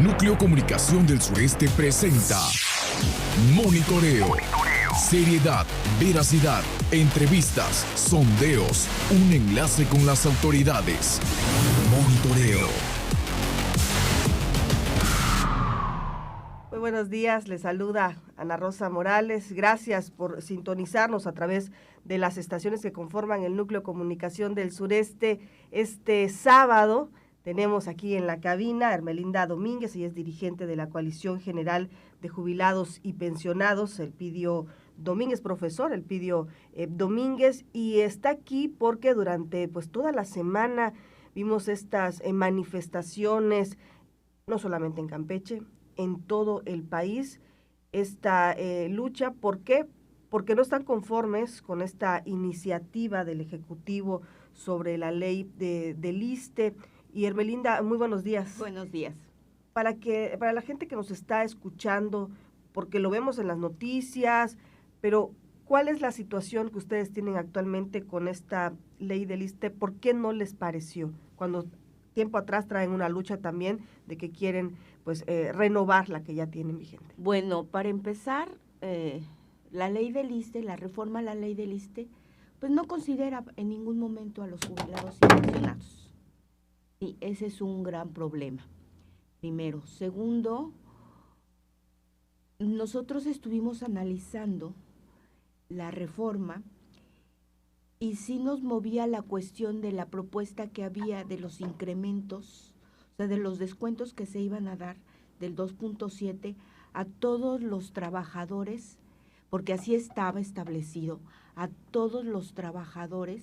Núcleo Comunicación del Sureste presenta Monitoreo. Seriedad, veracidad, entrevistas, sondeos, un enlace con las autoridades. Monitoreo. Muy buenos días, les saluda Ana Rosa Morales. Gracias por sintonizarnos a través de las estaciones que conforman el Núcleo Comunicación del Sureste. Este sábado tenemos aquí en la cabina a Hermelinda Domínguez, ella es dirigente de la Coalición General de Jubilados y Pensionados, Elpidio Domínguez, profesor Elpidio Domínguez, y está aquí porque durante toda la semana vimos estas manifestaciones, no solamente en Campeche, en todo el país, esta lucha. ¿Por qué? Porque no están conformes con esta iniciativa del Ejecutivo sobre la ley del ISSSTE. Y Hermelinda, muy buenos días. Buenos días. Para la gente que nos está escuchando, porque lo vemos en las noticias, pero ¿cuál es la situación que ustedes tienen actualmente con esta ley del ISSSTE? ¿Por qué no les pareció? Cuando tiempo atrás traen una lucha también de que quieren renovar la que ya tienen vigente. Bueno, para empezar, la ley del ISSSTE, la reforma a la ley del ISSSTE, pues no considera en ningún momento a los jubilados y pensionados. Y ese es un gran problema, primero. Segundo, nosotros estuvimos analizando la reforma y sí nos movía la cuestión de la propuesta que había de los incrementos, o sea, de los descuentos que se iban a dar del 2.7 a todos los trabajadores, porque así estaba establecido, a todos los trabajadores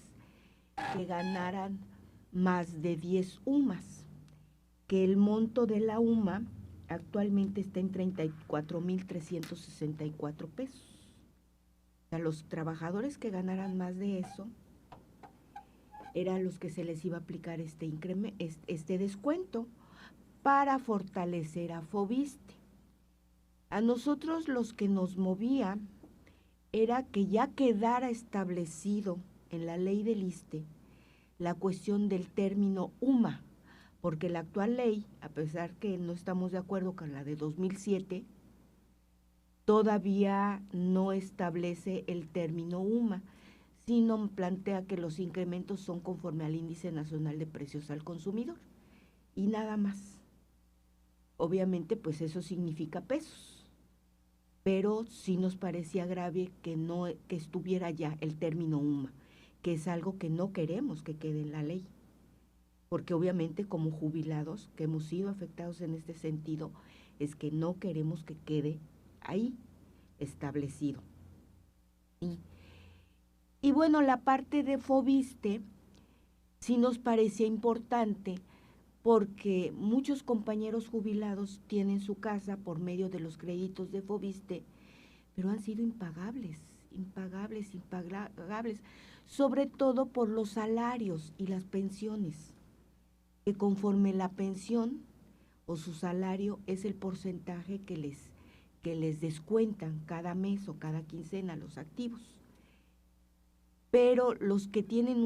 que ganaran más de 10 UMAS, que el monto de la UMA actualmente está en 34,364 pesos. O sea, los trabajadores que ganaran más de eso eran los que se les iba a aplicar este descuento para fortalecer a Fobiste. A nosotros los que nos movía era que ya quedara establecido en la ley del ISSSTE la cuestión del término UMA, porque la actual ley, a pesar que no estamos de acuerdo con la de 2007, todavía no establece el término UMA, sino plantea que los incrementos son conforme al Índice Nacional de Precios al Consumidor, y nada más. Obviamente, pues eso significa pesos, pero sí nos parecía grave que estuviera ya el término UMA, que es algo que no queremos que quede en la ley, porque obviamente como jubilados que hemos sido afectados en este sentido, es que no queremos que quede ahí establecido. Y bueno, la parte de Fobiste sí nos parecía importante porque muchos compañeros jubilados tienen su casa por medio de los créditos de Fobiste, pero han sido impagables, sobre todo por los salarios y las pensiones, que conforme la pensión o su salario es el porcentaje que les descuentan cada mes o cada quincena a los activos. Pero los que tienen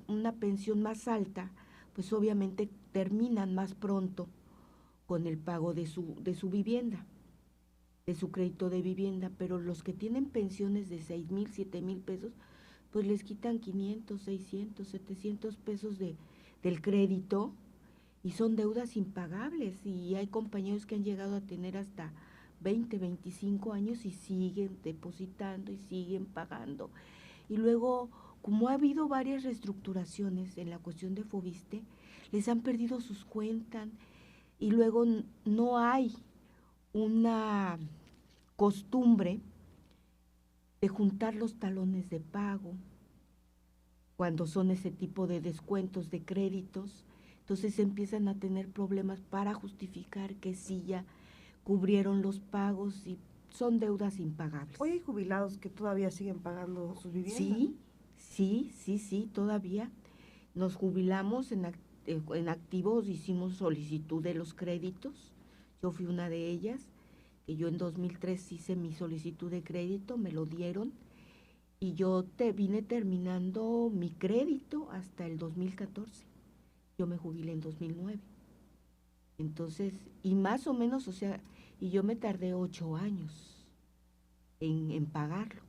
una pensión más alta, pues obviamente terminan más pronto con el pago de su vivienda, de su crédito de vivienda, pero los que tienen pensiones de 6,000, 7,000 pesos, pues les quitan 500, 600, 700 pesos del crédito y son deudas impagables, y hay compañeros que han llegado a tener hasta 20, 25 años y siguen depositando y siguen pagando. Y luego, como ha habido varias reestructuraciones en la cuestión de Fobiste, les han perdido sus cuentas y luego no hay una costumbre de juntar los talones de pago cuando son ese tipo de descuentos de créditos. Entonces empiezan a tener problemas para justificar que sí ya cubrieron los pagos y son deudas impagables. Hoy hay jubilados que todavía siguen pagando sus viviendas. Sí, todavía. Nos jubilamos en activos, hicimos solicitud de los créditos. Yo fui una de ellas, que yo en 2003 hice mi solicitud de crédito, me lo dieron, y yo vine terminando mi crédito hasta el 2014. Yo me jubilé en 2009. Entonces, y más o menos, o sea, y yo me tardé 8 años en pagarlo,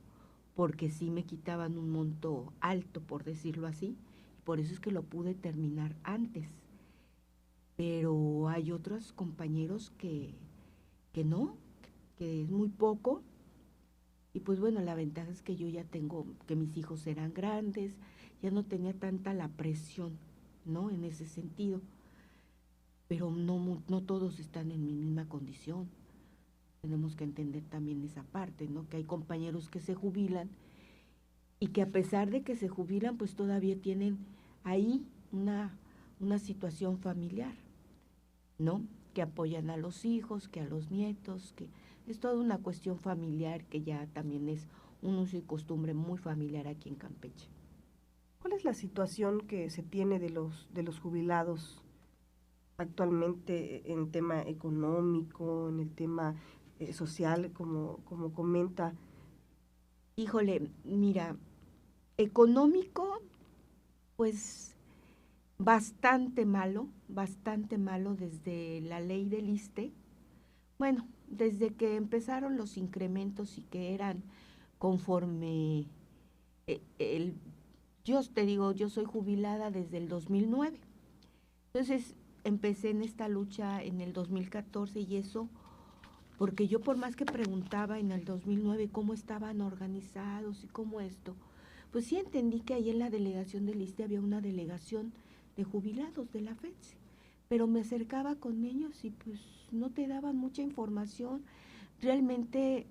porque sí me quitaban un monto alto, por decirlo así, y por eso es que lo pude terminar antes. Pero hay otros compañeros que no, que es muy poco, y pues bueno, la ventaja es que yo ya tengo, que mis hijos eran grandes, ya no tenía tanta la presión, ¿no? En ese sentido, pero no todos están en mi misma condición. Tenemos que entender también esa parte, ¿no? Que hay compañeros que se jubilan y que a pesar de que se jubilan, pues todavía tienen ahí una situación familiar, ¿no? Que apoyan a los hijos, que a los nietos, que es toda una cuestión familiar que ya también es un uso y costumbre muy familiar aquí en Campeche. ¿Cuál es la situación que se tiene de los jubilados actualmente en tema económico, en el tema social, como comenta? Híjole, mira, económico, pues bastante malo desde la ley del ISSSTE. Bueno, desde que empezaron los incrementos y que eran conforme, yo te digo, yo soy jubilada desde el 2009. Entonces empecé en esta lucha en el 2014 y eso, porque yo por más que preguntaba en el 2009 cómo estaban organizados y cómo esto, pues sí entendí que ahí en la delegación del ISSSTE había una delegación de jubilados de la FETSE, pero me acercaba con ellos y pues no te daban mucha información, realmente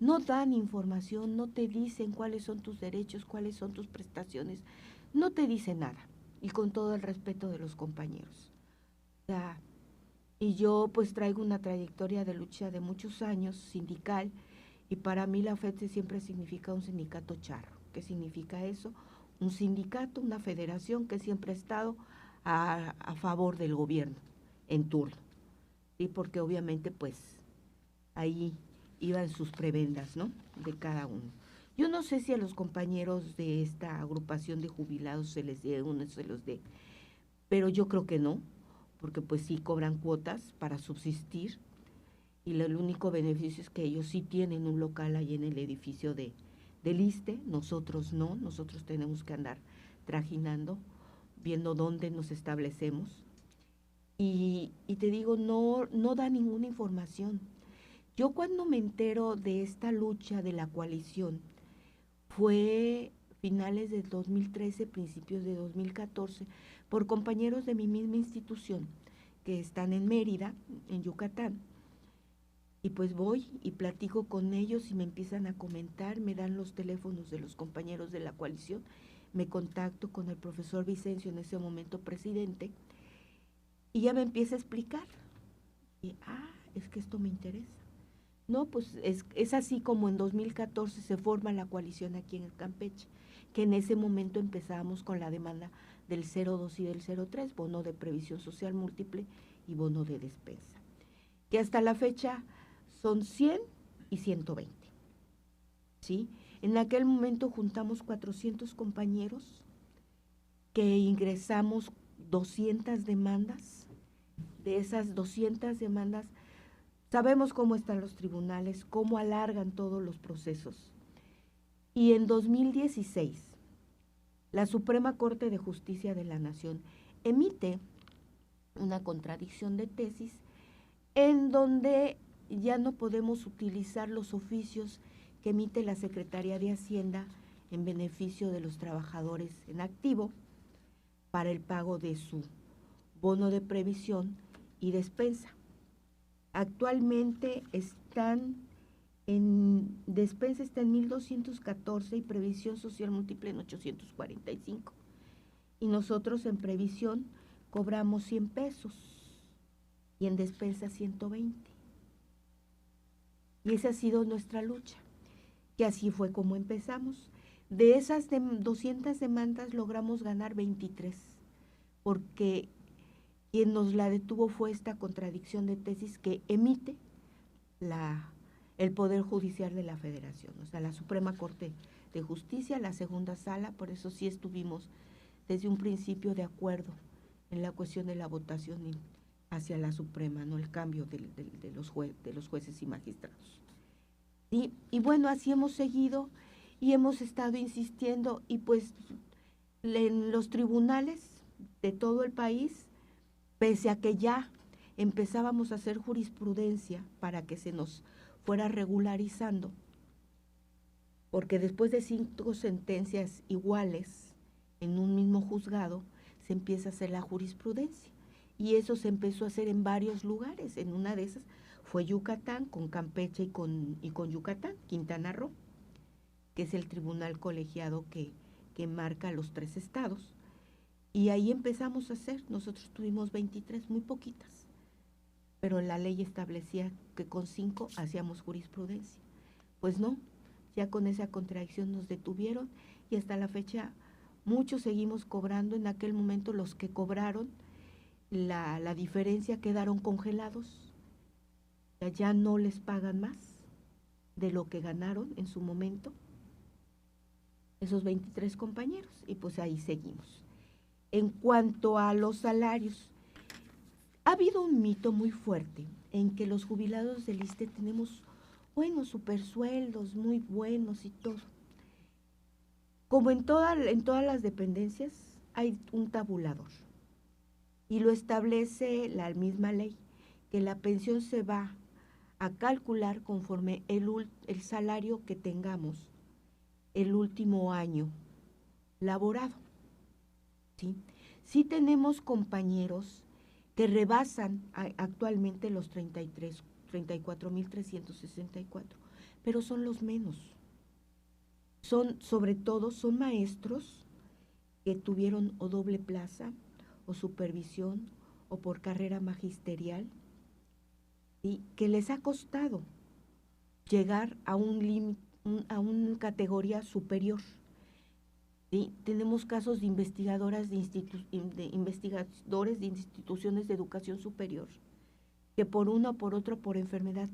no dan información, no te dicen cuáles son tus derechos, cuáles son tus prestaciones, no te dicen nada, y con todo el respeto de los compañeros. O sea, y yo pues traigo una trayectoria de lucha de muchos años sindical, y para mí la FETSE siempre significa un sindicato charro. ¿Qué significa eso? Un sindicato, una federación que siempre ha estado a favor del gobierno en turno, ¿sí? Porque obviamente pues ahí iban sus prebendas, ¿no? De cada uno. Yo no sé si a los compañeros de esta agrupación de jubilados se les dé uno, se los dé, pero yo creo que no, porque pues sí cobran cuotas para subsistir, y el único beneficio es que ellos sí tienen un local ahí en el edificio del ISSSTE, nosotros no, nosotros tenemos que andar trajinando, viendo dónde nos establecemos, y te digo, no da ninguna información. Yo cuando me entero de esta lucha de la coalición, fue finales del 2013, principios de 2014, por compañeros de mi misma institución, que están en Mérida, en Yucatán, y pues voy y platico con ellos y me empiezan a comentar, me dan los teléfonos de los compañeros de la coalición, me contacto con el profesor Vicencio, en ese momento presidente, y ya me empieza a explicar, y es que esto me interesa. No, pues es así como en 2014 se forma la coalición aquí en el Campeche, que en ese momento empezábamos con la demanda del 02 y del 03, bono de previsión social múltiple y bono de despensa, que hasta la fecha son 100 y 120, ¿sí? En aquel momento juntamos 400 compañeros que ingresamos 200 demandas. De esas 200 demandas, sabemos cómo están los tribunales, cómo alargan todos los procesos. Y en 2016, la Suprema Corte de Justicia de la Nación emite una contradicción de tesis en donde ya no podemos utilizar los oficios que emite la Secretaría de Hacienda en beneficio de los trabajadores en activo para el pago de su bono de previsión y despensa. Actualmente despensa está en 1,214 y previsión social múltiple en 845. Y nosotros en previsión cobramos 100 pesos y en despensa 120. Y esa ha sido nuestra lucha, que así fue como empezamos. De esas 200 demandas logramos ganar 23, porque quien nos la detuvo fue esta contradicción de tesis que emite el Poder Judicial de la Federación, o sea, la Suprema Corte de Justicia, la segunda sala. Por eso sí estuvimos desde un principio de acuerdo en la cuestión de la votación hacia la Suprema, ¿no? El cambio de los jueces y magistrados. ¿Sí? Y bueno, así hemos seguido y hemos estado insistiendo, y pues en los tribunales de todo el país, pese a que ya empezábamos a hacer jurisprudencia para que se nos fuera regularizando, porque después de 5 sentencias iguales en un mismo juzgado, se empieza a hacer la jurisprudencia. Y eso se empezó a hacer en varios lugares. En una de esas fue Yucatán, con Campeche y con Yucatán, Quintana Roo, que es el tribunal colegiado que marca los 3 estados. Y ahí empezamos a hacer. Nosotros tuvimos 23, muy poquitas, pero la ley establecía que con 5 hacíamos jurisprudencia. Pues no, ya con esa contradicción nos detuvieron, y hasta la fecha muchos seguimos cobrando. En aquel momento los que cobraron la diferencia quedaron congelados, ya no les pagan más de lo que ganaron en su momento esos 23 compañeros, y pues ahí seguimos. En cuanto a los salarios, ha habido un mito muy fuerte en que los jubilados del ISSSTE tenemos buenos supersueldos, muy buenos y todo. Como en todas las dependencias, hay un tabulador, y lo establece la misma ley, que la pensión se va a calcular conforme el salario que tengamos el último año laborado. ¿Sí? Sí tenemos compañeros que rebasan actualmente los 34.364, pero son los menos. Sobre todo son maestros que tuvieron o doble plaza, o supervisión, o por carrera magisterial, y que les ha costado llegar a a una categoría superior. ¿Sí? Tenemos casos de investigadores de instituciones de educación superior que por una o por otra, por enfermedad,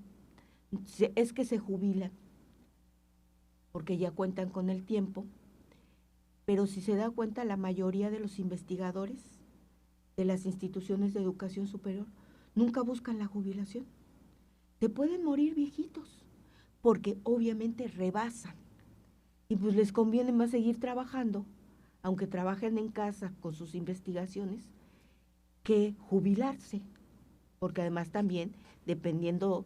es que se jubilan porque ya cuentan con el tiempo. Pero si se da cuenta, la mayoría de los investigadores de las instituciones de educación superior nunca buscan la jubilación. Se pueden morir viejitos porque obviamente rebasan, y pues les conviene más seguir trabajando, aunque trabajen en casa con sus investigaciones, que jubilarse, porque además también, dependiendo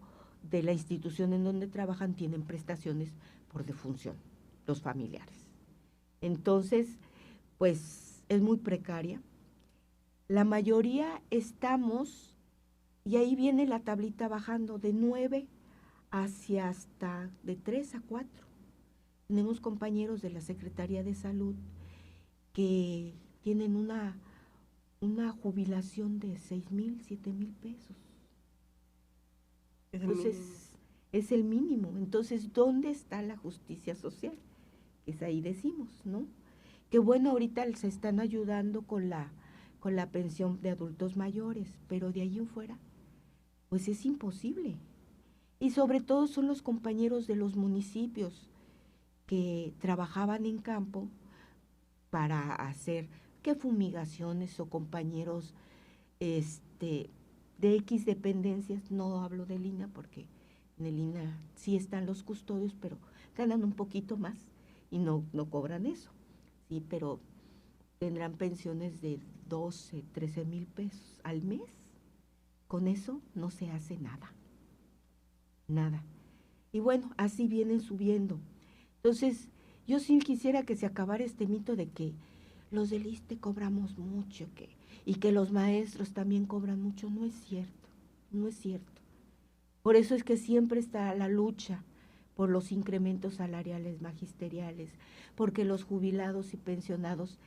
de la institución en donde trabajan, tienen prestaciones por defunción, los familiares. Entonces, pues es muy precaria. La mayoría estamos, y ahí viene la tablita bajando, de 9 hacia hasta de 3 a 4. Tenemos compañeros de la Secretaría de Salud que tienen una jubilación de 6,000, 7,000 pesos. Es el mínimo. Entonces, ¿dónde está la justicia social? Que es ahí decimos, ¿no? Que bueno, ahorita se están ayudando con la pensión de adultos mayores, pero de ahí en fuera, pues es imposible. Y sobre todo son los compañeros de los municipios que trabajaban en campo para hacer que fumigaciones, o compañeros de X dependencias. No hablo del INAH porque en el INAH sí están los custodios, pero ganan un poquito más y no cobran eso, sí, pero tendrán pensiones de 12, 13,000 pesos al mes. Con eso no se hace nada. Y bueno, así vienen subiendo. Entonces, yo sí quisiera que se acabara este mito de que los del ISSSTE cobramos mucho, y que los maestros también cobran mucho. No es cierto, no es cierto. Por eso es que siempre está la lucha por los incrementos salariales magisteriales, porque los jubilados y pensionados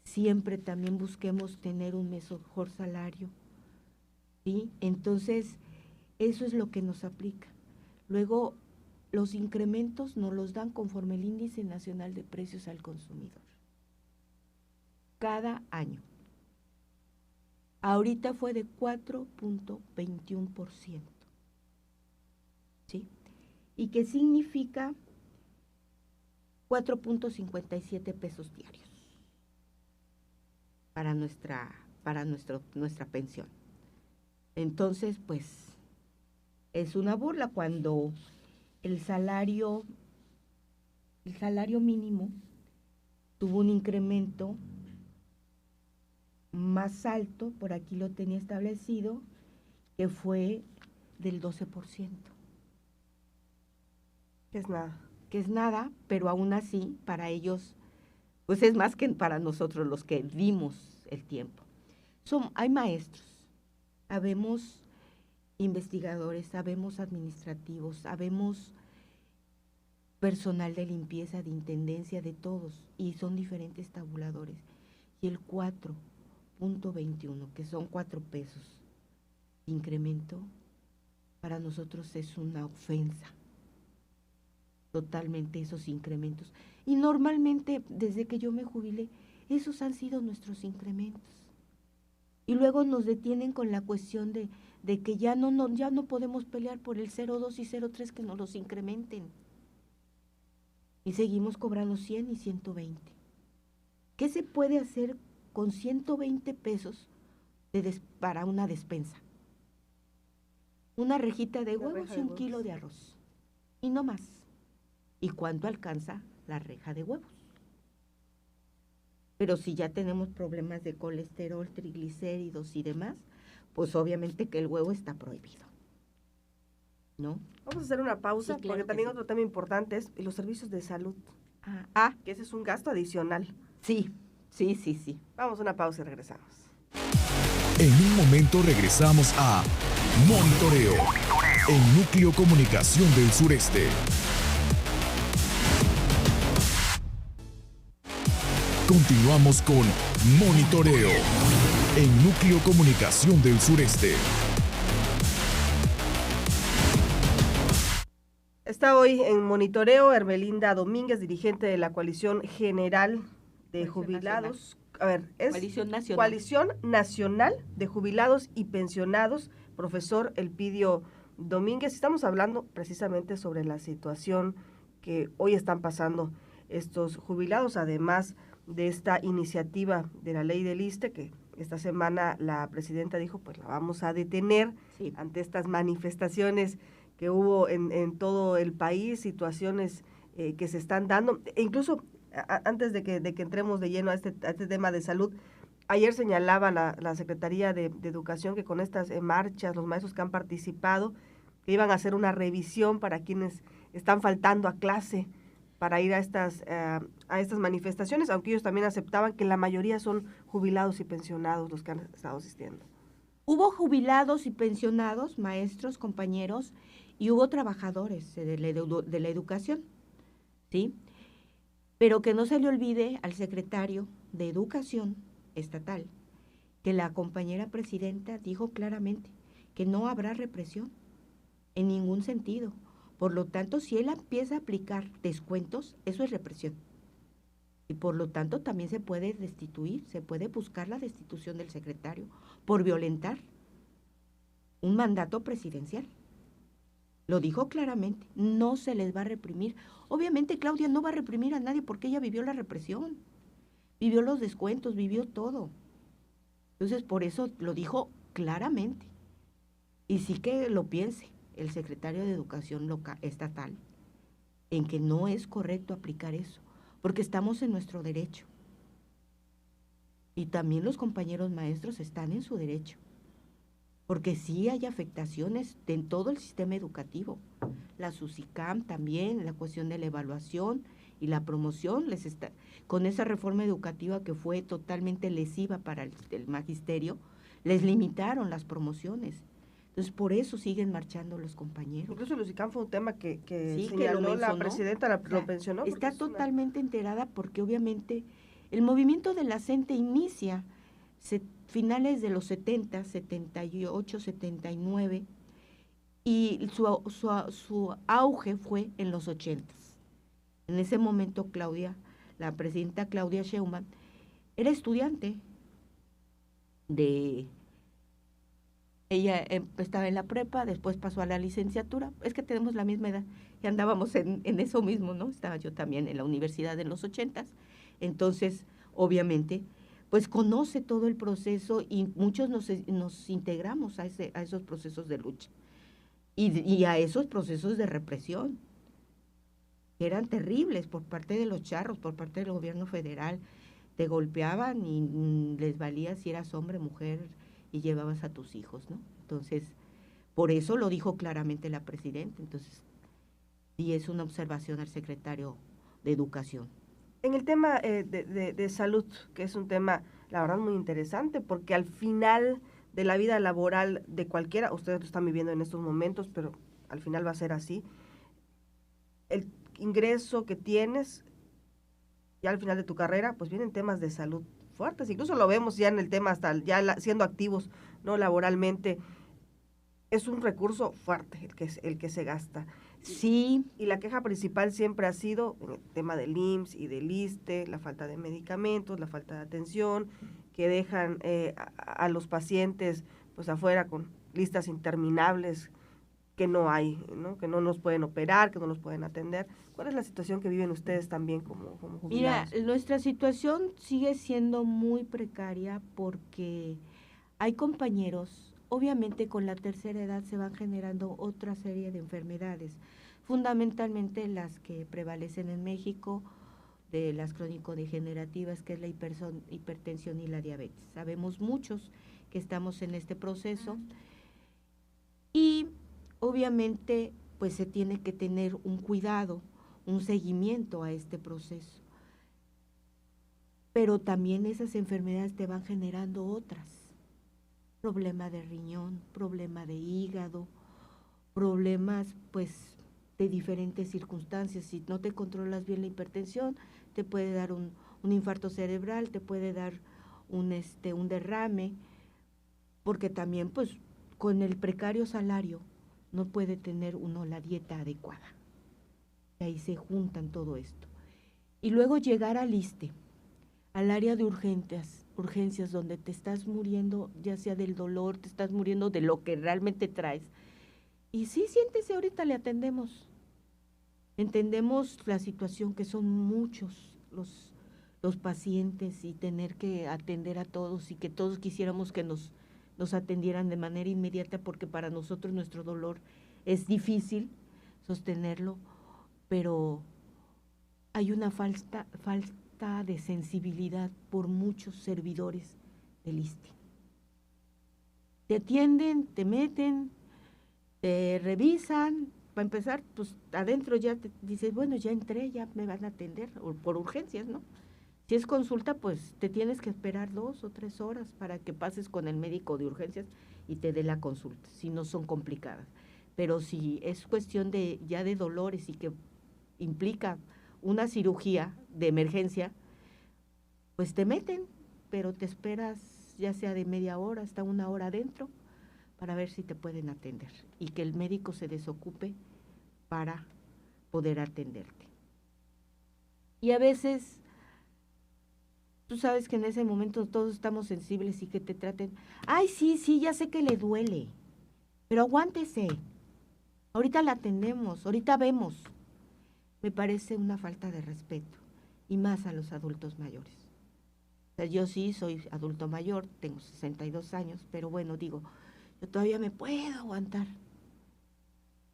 siempre también busquemos tener un mejor salario, ¿sí? Entonces, eso es lo que nos aplica. Luego, los incrementos nos los dan conforme el Índice Nacional de Precios al Consumidor. Cada año. Ahorita fue de 4.21%. ¿Sí? ¿Y qué significa 4.57 pesos diarios para nuestra pensión? Entonces, pues, es una burla cuando el salario mínimo tuvo un incremento más alto, por aquí lo tenía establecido, que fue del 12%. Que es nada. Que es nada, pero aún así, para ellos, pues es más que para nosotros los que dimos el tiempo. Hay maestros, habemos investigadores, habemos administrativos, habemos personal de limpieza, de intendencia, de todos, y son diferentes tabuladores. Y el 4.21, que son 4 pesos de incremento, para nosotros es una ofensa. Totalmente esos incrementos. Y normalmente, desde que yo me jubilé, esos han sido nuestros incrementos. Y luego nos detienen con la cuestión de que ya no podemos pelear por el 0.2 y 0.3 que nos los incrementen. Y seguimos cobrando 100 y 120. ¿Qué se puede hacer con 120 pesos para una despensa? Una rejita de huevos y un kilo de arroz. Y no más. ¿Y cuánto alcanza la reja de huevos? Pero si ya tenemos problemas de colesterol, triglicéridos y demás, pues obviamente que el huevo está prohibido, ¿no? Vamos a hacer una pausa, Sí, claro, porque también sí. otro tema importante es los servicios de salud, que ese es un gasto adicional. Sí. Vamos a una pausa y regresamos. En un momento regresamos a Monitoreo, en Núcleo Comunicación del Sureste. Continuamos con Monitoreo, en Núcleo Comunicación del Sureste. Está hoy en Monitoreo Hermelinda Domínguez, dirigente de la Coalición General de Jubilados. A ver, es Coalición Nacional de Jubilados y Pensionados, profesor Elpidio Domínguez. Estamos hablando precisamente sobre la situación que hoy están pasando estos jubilados, además de esta iniciativa de la ley del ISSSTE, que esta semana la presidenta dijo, pues la vamos a detener ante estas manifestaciones que hubo en todo el país, situaciones que se están dando. E incluso, antes de que entremos de lleno a este tema de salud, ayer señalaba la Secretaría de Educación que con estas marchas, los maestros que han participado, que iban a hacer una revisión para quienes están faltando a clase, para ir a estas manifestaciones, aunque ellos también aceptaban que la mayoría son jubilados y pensionados los que han estado asistiendo. Hubo jubilados y pensionados, maestros, compañeros, y hubo trabajadores de la educación, ¿sí? Pero que no se le olvide al secretario de Educación Estatal que la compañera presidenta dijo claramente que no habrá represión en ningún sentido. Por lo tanto, si él empieza a aplicar descuentos, eso es represión. Y por lo tanto, también se puede destituir, se puede buscar la destitución del secretario por violentar un mandato presidencial. Lo dijo claramente, no se les va a reprimir. Obviamente, Claudia no va a reprimir a nadie porque ella vivió la represión, vivió los descuentos, vivió todo. Entonces, por eso lo dijo claramente. Y sí que lo piense el secretario de Educación estatal, en que no es correcto aplicar eso, porque estamos en nuestro derecho. Y también los compañeros maestros están en su derecho, porque sí hay afectaciones en todo el sistema educativo. La SUSICAM también, la cuestión de la evaluación y la promoción, con esa reforma educativa que fue totalmente lesiva para el magisterio, les limitaron las promociones. Entonces, por eso siguen marchando los compañeros. Incluso el SUSICAM fue un tema que sí, señaló la presidenta, lo mencionó. Está totalmente enterada porque obviamente el movimiento de la CENTE inicia finales de los 70, 78, 79, y su auge fue en los 80. En ese momento la presidenta Claudia Sheinbaum, era estudiante ella estaba en la prepa, después pasó a la licenciatura, es que tenemos la misma edad, y andábamos en eso mismo, ¿no? Estaba yo también en la universidad en los 80, entonces, obviamente, pues conoce todo el proceso y muchos nos integramos a esos procesos de lucha y a esos procesos de represión, que eran terribles por parte de los charros, por parte del gobierno federal. Te golpeaban y les valía si eras hombre, mujer y llevabas a tus hijos, ¿no? Entonces, por eso lo dijo claramente la presidenta. Entonces, sí es una observación al secretario de Educación. En el tema de salud, que es un tema, la verdad, muy interesante, porque al final de la vida laboral de cualquiera, ustedes lo están viviendo en estos momentos, pero al final va a ser así, el ingreso que tienes ya al final de tu carrera, pues vienen temas de salud fuertes, incluso lo vemos ya en el tema hasta ya siendo activos, ¿no? Laboralmente, es un recurso fuerte el que se gasta. Sí. Y la queja principal siempre ha sido en el tema del IMSS y del ISSSTE, la falta de medicamentos, la falta de atención, que dejan a los pacientes pues afuera con listas interminables que no hay, ¿no? Que no nos pueden operar, que no nos pueden atender. ¿Cuál es la situación que viven ustedes también como jubilados? Mira, nuestra situación sigue siendo muy precaria porque hay compañeros, obviamente con la tercera edad se van generando otra serie de enfermedades, fundamentalmente las que prevalecen en México, de las crónico-degenerativas, que es la hipertensión y la diabetes. Sabemos muchos que estamos en este proceso y obviamente pues se tiene que tener un cuidado, un seguimiento a este proceso. Pero también esas enfermedades te van generando otras. Problema de riñón, problema de hígado, problemas pues de diferentes circunstancias. Si no te controlas bien la hipertensión, te puede dar un infarto cerebral, te puede dar un derrame, porque también pues con el precario salario no puede tener uno la dieta adecuada. Y ahí se juntan todo esto. Y luego llegar al ISSSTE, al área de urgencias donde te estás muriendo, ya sea del dolor, te estás muriendo de lo que realmente traes. Y sí, siéntese, ahorita le atendemos. Entendemos la situación, que son muchos los pacientes y tener que atender a todos y que todos quisiéramos que nos atendieran de manera inmediata, porque para nosotros nuestro dolor es difícil sostenerlo, pero hay una falta de sensibilidad por muchos servidores del ISSSTE. Te atienden, te meten, te revisan, para empezar, pues adentro ya te dices, bueno, ya entré, ya me van a atender, por urgencias, ¿no? Si es consulta, pues te tienes que esperar 2 o 3 horas para que pases con el médico de urgencias y te dé la consulta, si no son complicadas. Pero si es cuestión ya de dolores y que implica una cirugía de emergencia, pues te meten, pero te esperas ya sea de media hora hasta 1 hora adentro para ver si te pueden atender y que el médico se desocupe para poder atenderte. Y a veces, tú sabes que en ese momento todos estamos sensibles y que te traten, ay, sí, ya sé que le duele, pero aguántese, ahorita la atendemos, ahorita vemos. Me parece una falta de respeto, y más a los adultos mayores. O sea, yo sí soy adulto mayor, tengo 62 años, pero bueno, digo, yo todavía me puedo aguantar.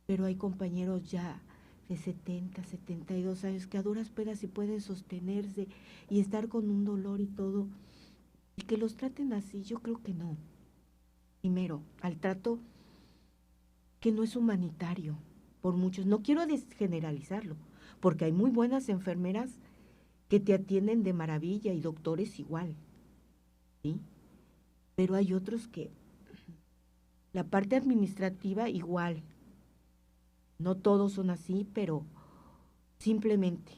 Pero hay compañeros ya de 70, 72 años que a duras penas sí pueden sostenerse y estar con un dolor y todo, y que los traten así, yo creo que no. Primero, al trato que no es humanitario, por muchos, no quiero desgeneralizarlo, porque hay muy buenas enfermeras que te atienden de maravilla y doctores igual, ¿sí? Pero hay otros que la parte administrativa igual, no todos son así, pero simplemente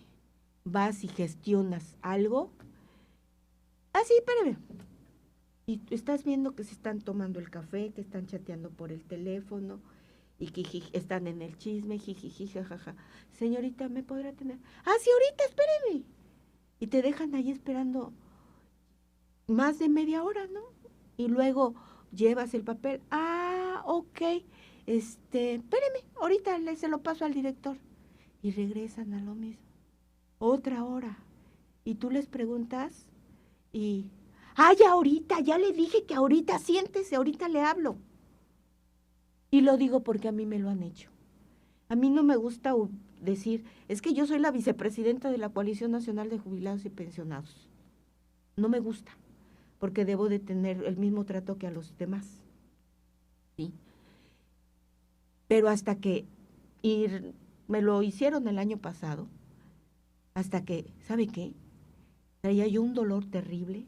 vas y gestionas algo, sí, espérame, y tú estás viendo que se están tomando el café, que están chateando por el teléfono, y que están en el chisme, jijiji, jajaja. Señorita, ¿me podrá atender? Sí, ahorita, espéreme. Y te dejan ahí esperando más de media hora, ¿no? Y luego llevas el papel. Ok, espéreme, ahorita se lo paso al director. Y regresan a lo mismo. Otra hora. Y tú les preguntas y, Ay, ahorita, ya le dije que ahorita, siéntese, ahorita le hablo. Y lo digo porque a mí me lo han hecho. A mí no me gusta decir, es que yo soy la vicepresidenta de la Coalición Nacional de Jubilados y Pensionados. No me gusta, porque debo de tener el mismo trato que a los demás. ¿Sí? Pero hasta que me lo hicieron el año pasado, hasta que, ¿sabe qué? Traía yo un dolor terrible,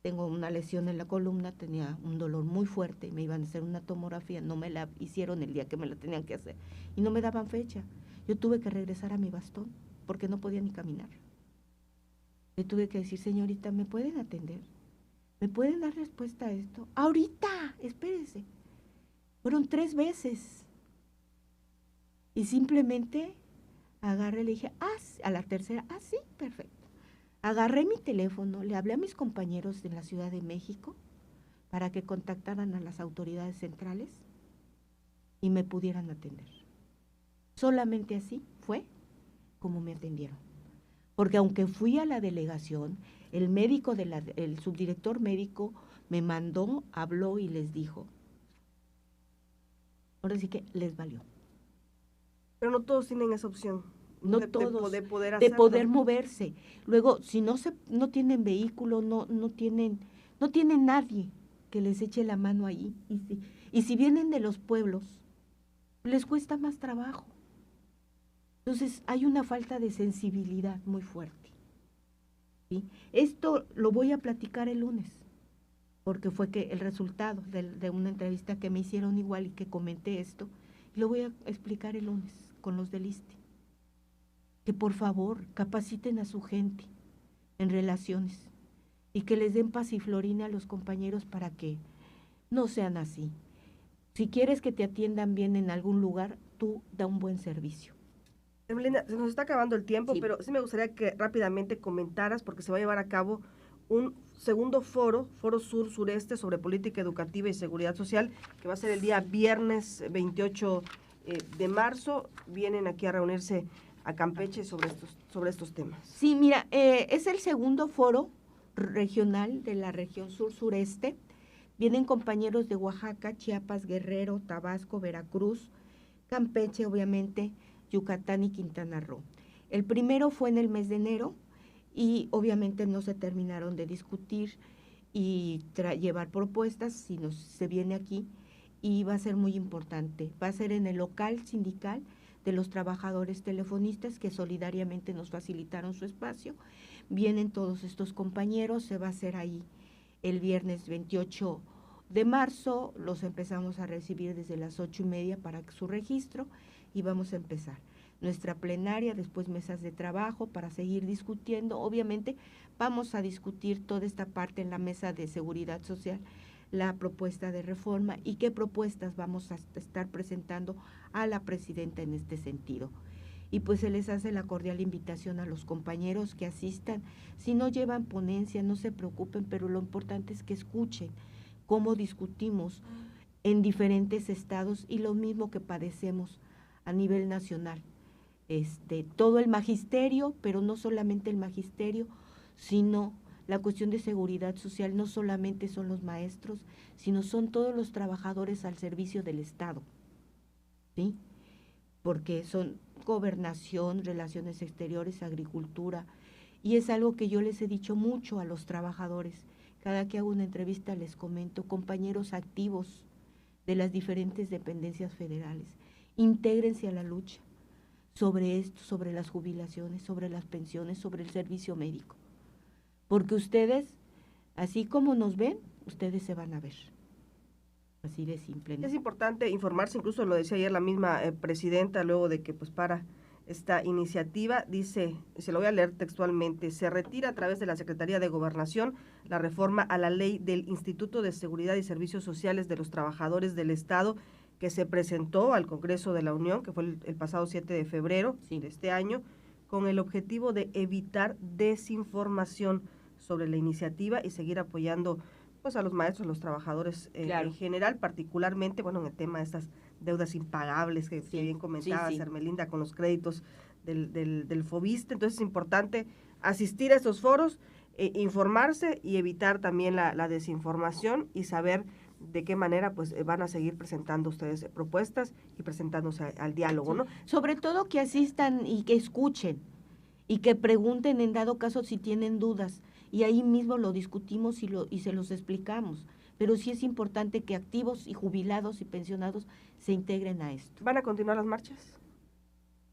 tengo una lesión en la columna, tenía un dolor muy fuerte, me iban a hacer una tomografía, no me la hicieron el día que me la tenían que hacer y no me daban fecha. Yo tuve que regresar a mi bastón porque no podía ni caminar. Le tuve que decir, señorita, ¿me pueden atender? ¿Me pueden dar respuesta a esto? Ahorita, espérese. Fueron 3 veces. Y simplemente agarré, le dije, a la tercera, sí, perfecto. Agarré mi teléfono, le hablé a mis compañeros de la Ciudad de México para que contactaran a las autoridades centrales y me pudieran atender. Solamente así fue como me atendieron. Porque aunque fui a la delegación, el subdirector médico me mandó, habló y les dijo. Ahora sí que les valió. Pero no todos tienen esa opción. No de todos, de poder de poder hacerlo. moverse. Luego, si no tienen vehículo, no tienen nadie que les eche la mano ahí. Y si vienen de los pueblos, les cuesta más trabajo. Entonces, hay una falta de sensibilidad muy fuerte. ¿Sí? Esto lo voy a platicar el lunes, porque fue que el resultado de una entrevista que me hicieron igual y que comenté esto, y lo voy a explicar el lunes con los del ISSSTE. Que por favor capaciten a su gente en relaciones y que les den pasiflorina a los compañeros para que no sean así. Si quieres que te atiendan bien en algún lugar, tú da un buen servicio. Hermelinda, se nos está acabando el tiempo, Sí. pero sí me gustaría que rápidamente comentaras, porque se va a llevar a cabo un segundo foro sur-sureste sobre política educativa y seguridad social, que va a ser el día viernes 28 de marzo. Vienen aquí a reunirse a Campeche sobre estos temas. Sí, mira, es el segundo foro regional de la región sur-sureste. Vienen compañeros de Oaxaca, Chiapas, Guerrero, Tabasco, Veracruz, Campeche, obviamente, Yucatán y Quintana Roo. El primero fue en el mes de enero y obviamente no se terminaron de discutir y llevar propuestas, sino se viene aquí y va a ser muy importante. Va a ser en el local sindical de los trabajadores telefonistas que solidariamente nos facilitaron su espacio. Vienen todos estos compañeros, se va a hacer ahí el viernes 28 de marzo, los empezamos a recibir desde las 8:30 para su registro y vamos a empezar nuestra plenaria, después mesas de trabajo para seguir discutiendo. Obviamente vamos a discutir toda esta parte en la mesa de seguridad social, la propuesta de reforma y qué propuestas vamos a estar presentando a la presidenta en este sentido. Y pues se les hace la cordial invitación a los compañeros que asistan. Si no llevan ponencia, no se preocupen, pero lo importante es que escuchen cómo discutimos en diferentes estados y lo mismo que padecemos a nivel nacional. Todo el magisterio, pero no solamente el magisterio, sino la cuestión de seguridad social, no solamente son los maestros, sino son todos los trabajadores al servicio del Estado, ¿sí? Porque son gobernación, relaciones exteriores, agricultura, y es algo que yo les he dicho mucho a los trabajadores. Cada que hago una entrevista les comento, compañeros activos de las diferentes dependencias federales, intégrense a la lucha sobre esto, sobre las jubilaciones, sobre las pensiones, sobre el servicio médico. Porque ustedes, así como nos ven, ustedes se van a ver. Así de simple, ¿no? Es importante informarse, incluso lo decía ayer la misma presidenta, luego de que pues para esta iniciativa, dice, se lo voy a leer textualmente, se retira a través de la Secretaría de Gobernación la reforma a la ley del Instituto de Seguridad y Servicios Sociales de los Trabajadores del Estado, que se presentó al Congreso de la Unión, que fue el pasado 7 de febrero de este año, con el objetivo de evitar desinformación sobre la iniciativa y seguir apoyando pues a los maestros, a los trabajadores claro. En general, particularmente, bueno, en el tema de estas deudas impagables que bien comentabas, Hermelinda, con los créditos del FOBISSSTE. Entonces es importante asistir a estos foros. informarse y evitar también la desinformación y saber de qué manera pues van a seguir presentando ustedes propuestas y presentándose al diálogo, ¿no? Sobre todo que asistan y que escuchen y que pregunten en dado caso si tienen dudas, y ahí mismo lo discutimos y se los explicamos. Pero sí es importante que activos y jubilados y pensionados se integren a esto. ¿Van a continuar las marchas?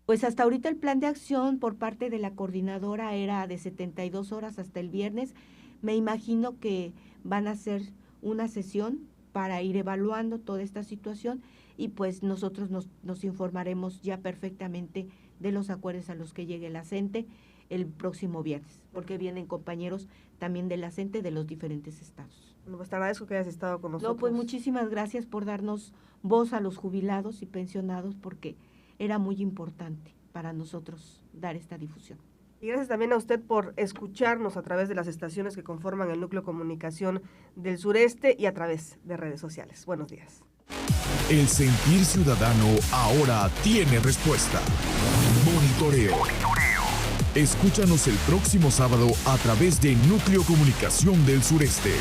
Pues hasta ahorita el plan de acción por parte de la coordinadora era de 72 horas hasta el viernes. Me imagino que van a hacer una sesión para ir evaluando toda esta situación y pues nosotros nos informaremos ya perfectamente de los acuerdos a los que llegue la CENTE el próximo viernes, porque vienen compañeros también de la CENTE de los diferentes estados. Bueno, pues te agradezco que hayas estado con nosotros. No, pues muchísimas gracias por darnos voz a los jubilados y pensionados, porque era muy importante para nosotros dar esta difusión. Y gracias también a usted por escucharnos a través de las estaciones que conforman el Núcleo de Comunicación del Sureste y a través de redes sociales. Buenos días. El sentir ciudadano ahora tiene respuesta. Monitoreo. Escúchanos el próximo sábado a través de Núcleo Comunicación del Sureste.